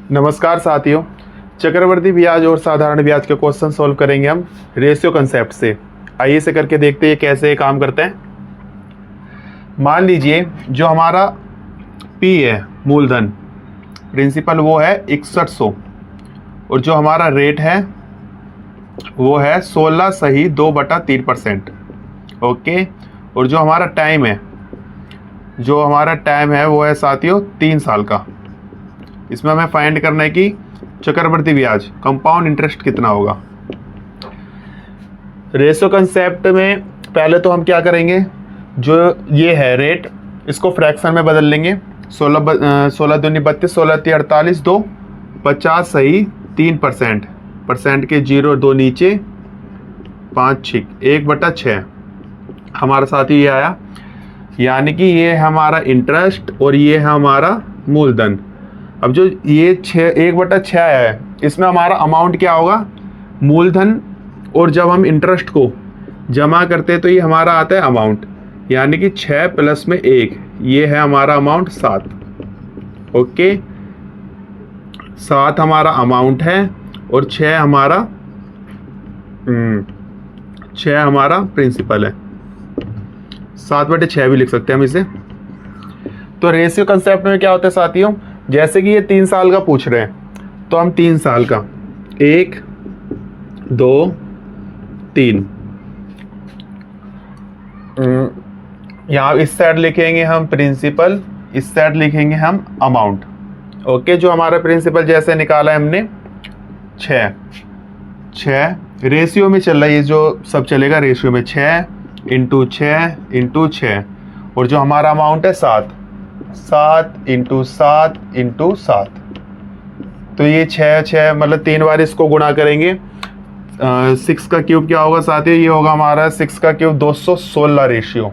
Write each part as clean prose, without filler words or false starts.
नमस्कार साथियों, चक्रवर्ती ब्याज और साधारण ब्याज के क्वेश्चन सॉल्व करेंगे हम रेशियो कंसेप्ट से। आइए से करके देखते हैं कैसे काम करते हैं। मान लीजिए जो हमारा P है मूलधन प्रिंसिपल वो है 6100 और जो हमारा रेट है वो है 16 सही 2/3%। ओके, और जो हमारा टाइम है वो है साथियों 3 साल का। इसमें हमें फाइंड करना है कि चक्रवर्ती ब्याज कंपाउंड इंटरेस्ट कितना होगा। रेशियो कंसेप्ट में पहले तो हम क्या करेंगे, जो ये है रेट इसको फ्रैक्शन में बदल लेंगे। 16 दूनी 32, 16 × 48, 2 50 सही 3%, परसेंट के 0 2 नीचे 5 6 1/6 हमारा साथी ये आया। यानी कि ये हमारा इंटरेस्ट और ये है हमारा मूलधन। अब जो ये 1/6 आया है इसमें हमारा अमाउंट क्या होगा, मूलधन, और जब हम इंटरेस्ट को जमा करते हैं तो ये हमारा आता है अमाउंट, यानी कि 6 प्लस में 1, ये है हमारा अमाउंट 7। ओके, 7 हमारा अमाउंट है और 6 हमारा प्रिंसिपल है। 7/6 भी लिख सकते हैं हम इसे। तो रेशियो कंसेप्ट में क्या होता है साथियों, जैसे कि ये 3 साल का पूछ रहे हैं तो हम 3 साल का 1 2 3 यहाँ इस साइड लिखेंगे हम प्रिंसिपल, इस साइड लिखेंगे हम अमाउंट। ओके, जो हमारा प्रिंसिपल जैसे निकाला है हमने 6 रेशियो में चल रहा है, ये जो सब चलेगा रेशियो में 6 × 6 × 6, और जो हमारा अमाउंट है 7 × 7 × 7। तो ये 6 मतलब 3 बार इसको गुणा करेंगे। 6 का क्यूब क्या होगा साथियों, ये होगा हमारा 6 का क्यूब 216 रेशियो,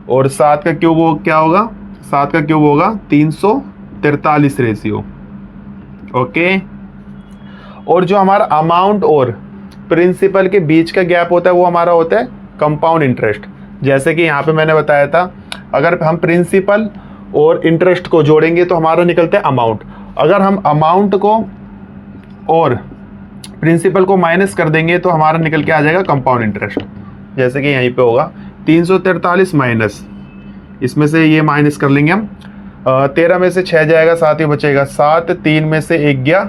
और 7 का क्यूब वो क्या होगा, 7 का क्यूब होगा 343 रेशियो। ओके, और जो हमारा अमाउंट और प्रिंसिपल के बीच का गैप होता है वो हमारा होता है कंपाउंड इंटरेस्ट। जैसे कि यहाँ पे मैंने बताया था, अगर हम प्रिंसिपल और इंटरेस्ट को जोड़ेंगे तो हमारा निकलता है अमाउंट। अगर हम अमाउंट को और प्रिंसिपल को माइनस कर देंगे तो हमारा निकल के आ जाएगा कंपाउंड इंटरेस्ट। जैसे कि यहीं पे होगा 343 माइनस, इसमें से ये माइनस कर लेंगे हम। 13 में से 6 जाएगा, 7 ही बचेगा 7, 3 में से 1 गया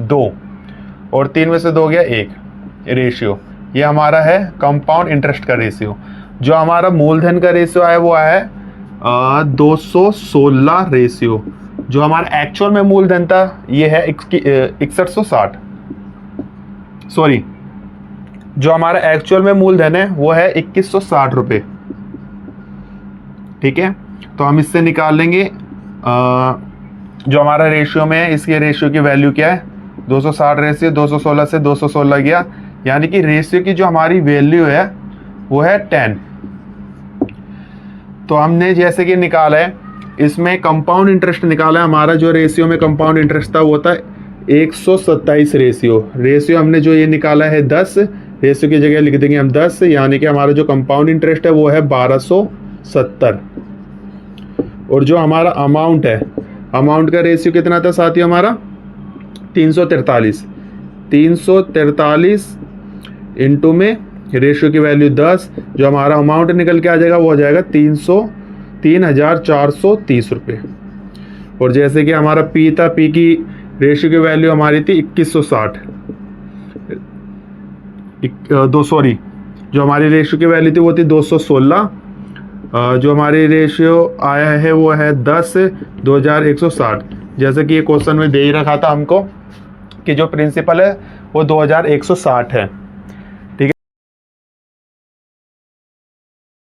2, और 3 में से 2 गया 1 रेशियो। ये हमारा है कंपाउंड इंटरेस्ट का रेशियो। जो हमारा मूलधन का रेशियो है वो है 216 रेशियो। जो हमारा एक्चुअल में मूलधन था ये है 6160, सॉरी, जो हमारा एक्चुअल में मूलधन है वो है 2160 रुपये। ठीक है, तो हम इससे निकाल लेंगे जो हमारा रेशियो में है, इसके रेशियो की वैल्यू क्या है, 260 रेशियो 216 से 216 गया, यानी कि रेशियो की जो हमारी वैल्यू है वो है 10। तो हमने जैसे कि निकाला है, इसमें कंपाउंड इंटरेस्ट निकाला है। हमारा जो रेशियो में कंपाउंड इंटरेस्ट था वो था 127 रेशियो हमने जो ये निकाला है 10, रेशियो की जगह लिख देंगे हम 10, यानी कि हमारा जो कंपाउंड इंटरेस्ट है वो है 1270। और जो हमारा अमाउंट है, अमाउंट का रेशियो कितना था साथियों, हमारा 343 इंटू में रेशियो की वैल्यू 10, जो हमारा अमाउंट निकल के आ जाएगा वो हो जाएगा 3,430 रुपये। और जैसे कि हमारा पी था, पी की रेशियो की वैल्यू हमारी थी 2160, जो हमारी रेशियो की वैल्यू थी वो थी 216। जो हमारी रेशियो आया है वो है 10 2160। जैसे कि ये क्वेश्चन में दे ही रखा था हमको कि जो प्रिंसिपल है वो 2160 है।